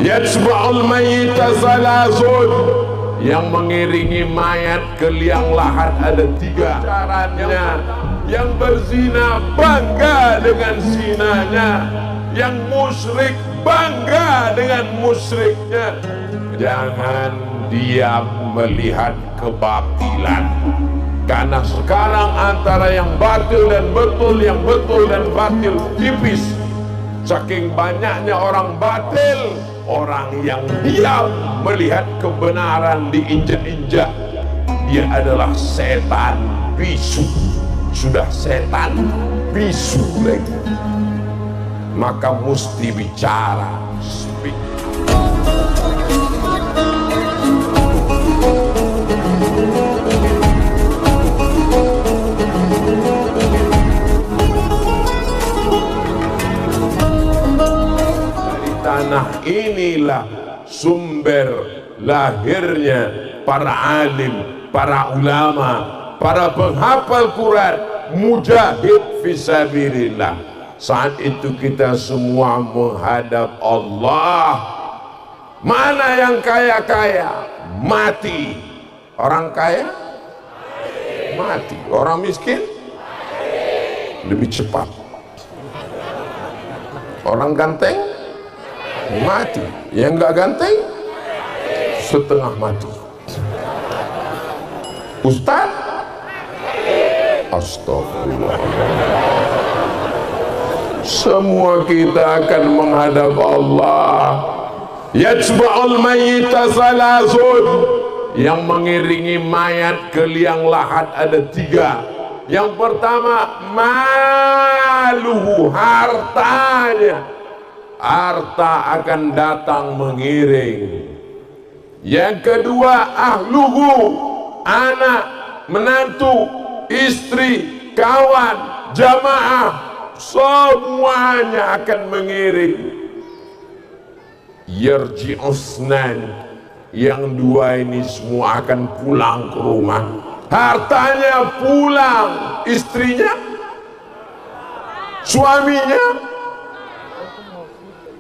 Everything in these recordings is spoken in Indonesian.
Yatba'ul mayyita salazun, yang mengiringi mayat ke liang lahat ada 3 caranya. Yang berzina bangga dengan zinanya, yang musyrik bangga dengan musyriknya. Jangan diam melihat kebatilan, karena sekarang antara yang batil dan betul, yang betul dan batil tipis. Saking banyaknya orang batil, orang yang diam melihat kebenaran diinjak-injak, dia adalah setan bisu. Sudah setan bisu lagi, maka mesti bicara, speak. Tanah inilah sumber lahirnya para alim, para ulama, para penghafal Quran, mujahid fisabilillah. Saat itu kita semua menghadap Allah. Mana yang kaya-kaya? Mati. Orang kaya? Mati. Orang miskin? Lebih cepat. Orang ganteng? Mati. Yang enggak ganteng setengah mati. Ustaz, astagfirullah. Semua kita akan menghadap Allah. Yatba'ul mayyita salazun, yang mengiringi mayat ke liang lahat ada 3. Yang pertama, maluhu, hartanya. Harta akan datang mengiring. Yang kedua, ahluhu, anak, menantu, istri, kawan, jamaah, semuanya akan mengiring. Yarji'usnan, yang 2 ini semua akan pulang ke rumah. Hartanya pulang, istrinya, suaminya.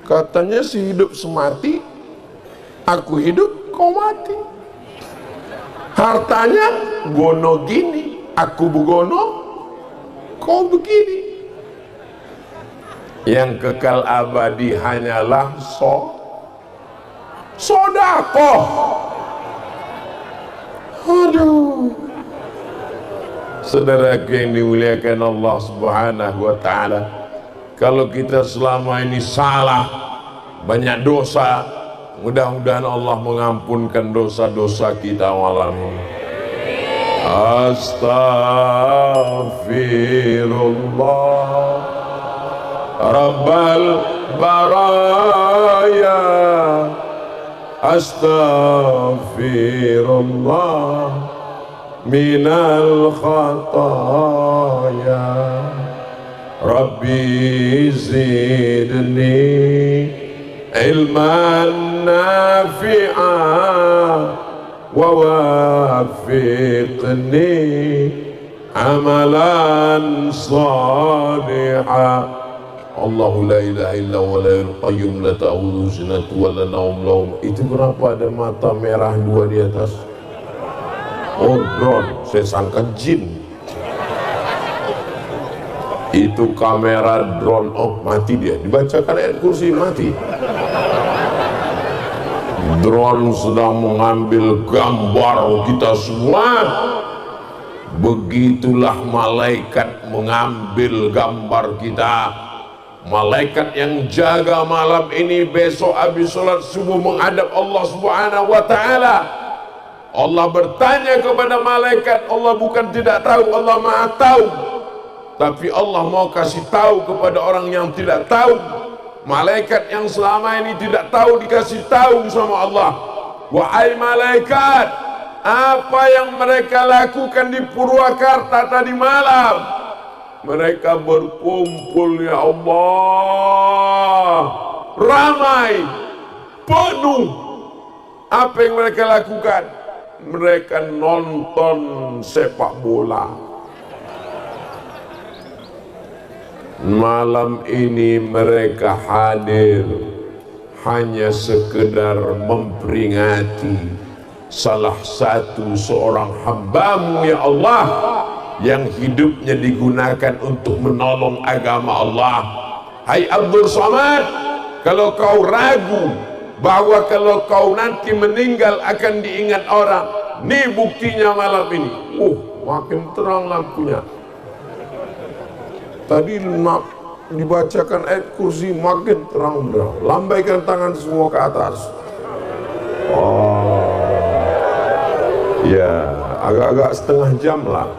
Katanya si hidup semati, aku hidup kau mati. Hartanya gono gini, aku begono kau begini. Yang kekal abadi hanyalah sodakoh. Aduh, saudaraku yang dimuliakan Allah Subhanahu wa ta'ala, kalau kita selama ini salah, banyak dosa, mudah-mudahan Allah mengampunkan dosa-dosa kita malam ini. Astaghfirullah Rabbal baraya, astaghfirullah minal khataya, Rabbi zidni ilman nafi'an wa wafiqni amalan salihah. Allahu la ilaha illa huwa al qayyum la ta'khudhuhu sinatun wa la nawm. Itu berapa ada mata merah 2 di atas? Oh, drone, saya sangka jin. Itu kamera drone. Oh, mati dia, dibacakan ayat kursi, mati. Drone sedang mengambil gambar kita semua. Begitulah malaikat mengambil gambar kita. Malaikat yang jaga malam ini besok habis sholat subuh menghadap Allah Subhanahu wa ta'ala. Allah bertanya kepada malaikat. Allah bukan tidak tahu, Allah maha tahu, tapi Allah mau kasih tahu kepada orang yang tidak tahu. Malaikat yang selama ini tidak tahu dikasih tahu sama Allah. Wahai malaikat, apa yang mereka lakukan di Purwakarta tadi malam? Mereka berkumpul, ya Allah, ramai, penuh. Apa yang mereka lakukan? Mereka nonton sepak bola. Malam ini mereka hanya sekedar memperingati salah satu seorang hambamu ya Allah yang hidupnya digunakan untuk menolong agama Allah. Hai Abdul Somad, kalau kau ragu bahwa kalau kau nanti meninggal akan diingat orang, nih buktinya malam ini. Makin terang lampunya. Tadi dibacakan ayat kursi, makin terang benderang. Lambaikan tangan semua ke atas. Ya, agak-agak setengah jam lah.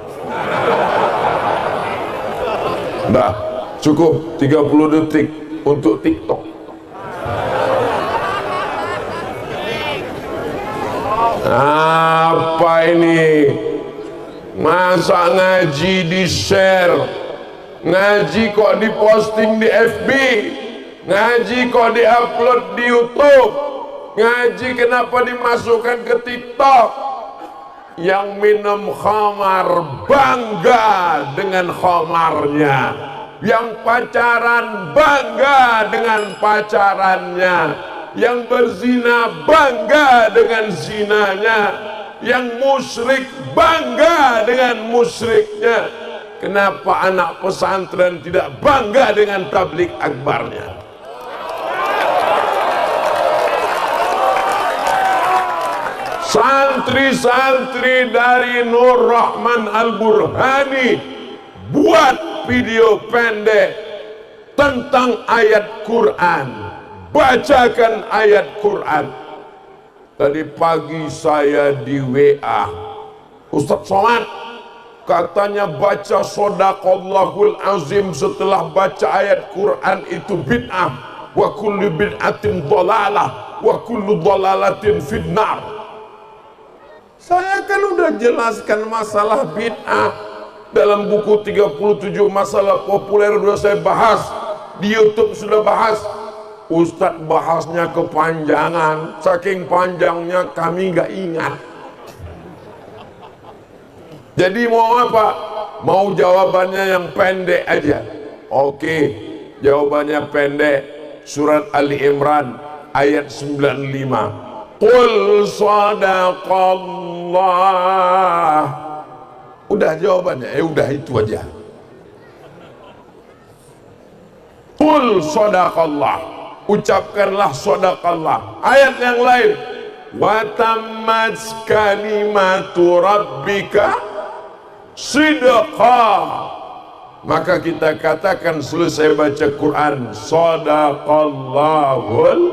Nah, cukup 30 detik untuk TikTok. Apa ini? Masa ngaji di share, ngaji kok diposting di FB, ngaji kok diupload di YouTube, ngaji kenapa dimasukkan ke TikTok? Yang minum khamar bangga dengan khamarnya, yang pacaran bangga dengan pacarannya, yang berzina bangga dengan zinanya, yang musyrik bangga dengan musyriknya. Kenapa anak pesantren tidak bangga dengan tabligh akbarnya? Santri-santri dari Nur Rahman Al-Burhani buat video pendek tentang ayat Quran, bacakan ayat Quran. Tadi pagi saya di WA, Ustaz Somad katanya baca Shadaqallahul Azim setelah baca ayat Quran itu bid'ah, wa kullu bid'atin dhalalah wa kullu dhalalatin finnar. Saya kan udah jelaskan masalah bid'ah dalam buku 37 masalah populer, udah saya bahas di YouTube, sudah bahas. Ustadz bahasnya kepanjangan, saking panjangnya kami nggak ingat. Jadi mau apa? Mau jawabannya yang pendek aja. Oke, jawabannya pendek. Surat Ali Imran ayat 95. Qul sadaqallah. Udah jawabannya, udah itu aja. Qul sadaqallah, ucapkanlah sadaqallah. Ayat yang lain, wa tammat kalimatu rabbika sidqa. Maka kita katakan selesai baca Quran, sadaqallahul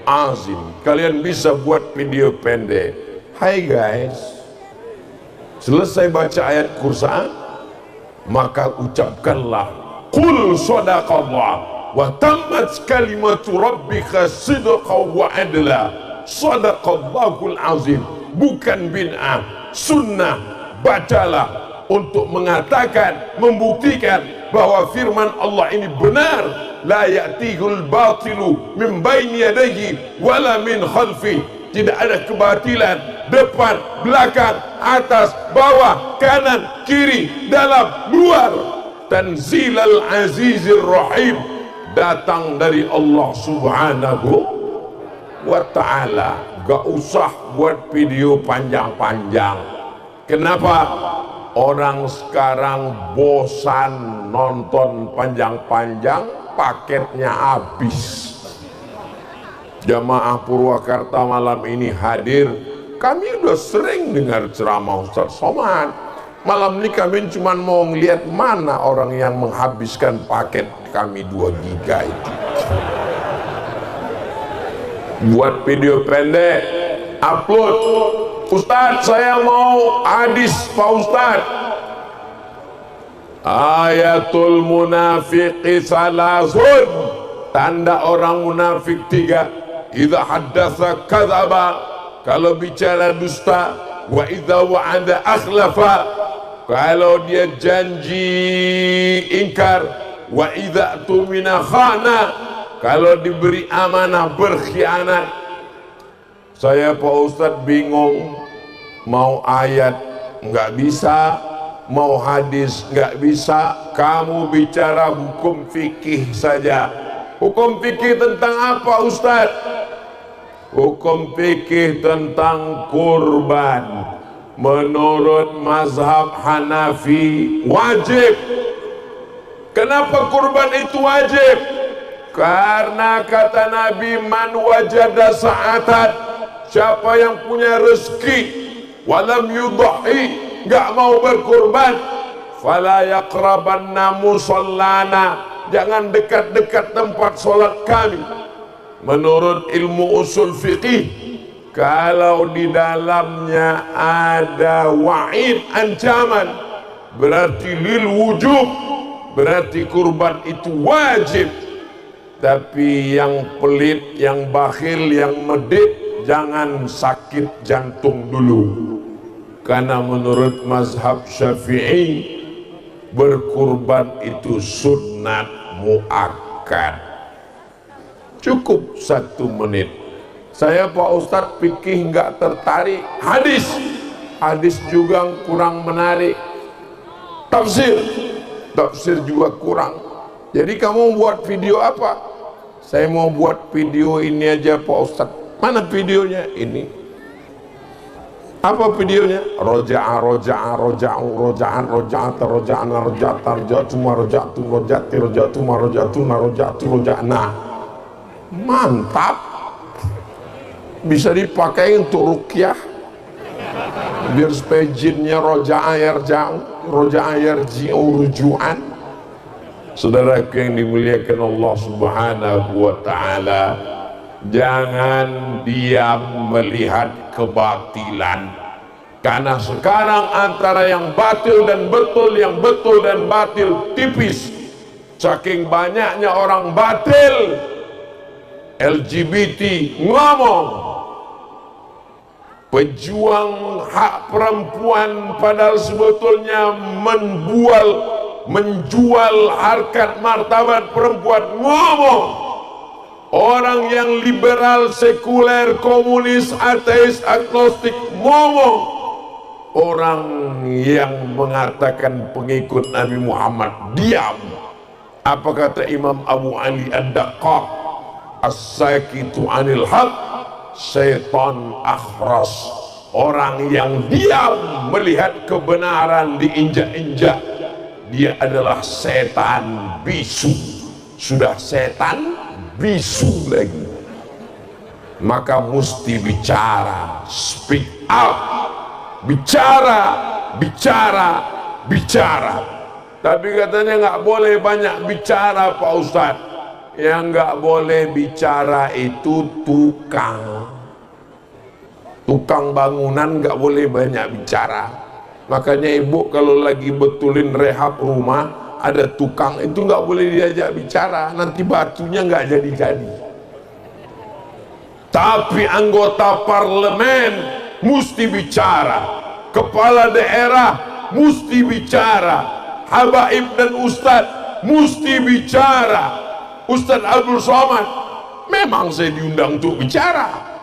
azim. Kalian bisa buat video pendek. Hai guys, selesai baca ayat Quran, maka ucapkanlah qul sadaqallah wa tammat kalimatu rabbika sidqa wa adla. Sadaqallahul azim, bukan bid'ah, sunnah. Bacalah untuk mengatakan, membuktikan bahwa firman Allah ini benar. La ya'tihul batilu min baini yadayhi wala min khalfi. Tidak ada kebatilan depan, belakang, atas, bawah, kanan, kiri, dalam, luar. Tanzilal azizir rahim, datang dari Allah subhanahu wa ta'ala. Gak usah buat video panjang-panjang. Kenapa? Orang sekarang bosan nonton panjang-panjang, paketnya habis. Jamaah Purwakarta malam ini hadir. Kami udah sering dengar ceramah Ustaz Somad. Malam ini kami cuma mau ngeliat mana orang yang menghabiskan paket kami 2 giga itu. Buat video pendek, upload. Ustaz, saya mau hadis Pak Ustaz. Ayatul munafiqi salasun, tanda orang munafik 3. Idza haddatsa kadzaba, kalau bicara dusta. Wa idza wa'ada akhlafa, kalau dia janji ingkar. Wa idza tumina khana, kalau diberi amanah berkhianat. Saya Pak Ustadz bingung, mau ayat nggak bisa, mau hadis nggak bisa. Kamu bicara hukum fikih saja. Hukum fikih tentang apa Ustaz? Hukum fikih tentang kurban menurut mazhab Hanafi wajib. Kenapa kurban itu wajib? Karena kata Nabi, man wajada sa'atan, siapa yang punya rezeki walam yudhi, nggak mau berkurban, fala yaqrabanna musallana, jangan dekat-dekat tempat sholat kami. Menurut ilmu usul fiqih, kalau di dalamnya ada wa'id, ancaman, berarti lil wujub, berarti kurban itu wajib. Tapi yang pelit, yang bakhil, yang medit, jangan sakit jantung dulu. Karena menurut mazhab Syafi'i, berkurban itu sunnat muakkad. Cukup 1 menit. Saya Pak Ustadz fikih nggak tertarik. Hadis juga kurang menarik. Tafsir juga kurang. Jadi kamu buat video apa? Saya mau buat video ini aja Pak Ustadz. Mana videonya? Ini. Apa videonya? Roja'an, nah, mantap. Bisa dipakai untuk ruqyah. Biar supaya jinnya roja'an yarji'u ruju'an. Saudaraku yang dimuliakan Allah Subhanahu wa ta'ala, jangan diam melihat kebatilan. Karena sekarang antara yang batil dan betul, yang betul dan batil tipis. Saking banyaknya orang batil. LGBT ngomong, pejuang hak perempuan, padahal sebetulnya menjual harkat martabat perempuan, ngomong. Orang yang liberal, sekuler, komunis, ateis, agnostik, ngomong. Orang yang mengatakan pengikut Nabi Muhammad, diam. Apa kata Imam Abu Ali Ad-Daqqaq? As-sakitu anil haq syaitan akhras. Orang yang diam melihat kebenaran diinjak-injak, dia adalah setan bisu. Sudah setan, bisu lagi. Maka mesti bicara, speak out, bicara. Tapi katanya nggak boleh banyak bicara Pak Ustadz. Yang nggak boleh bicara itu tukang bangunan, nggak boleh banyak bicara. Makanya ibu kalau lagi betulin rehab rumah, ada tukang itu nggak boleh diajak bicara, nanti batunya nggak jadi-jadi. Tapi anggota parlemen mesti bicara, kepala daerah mesti bicara, habaib dan ustadz mesti bicara. Ustadz Abdul Somad memang saya diundang untuk bicara.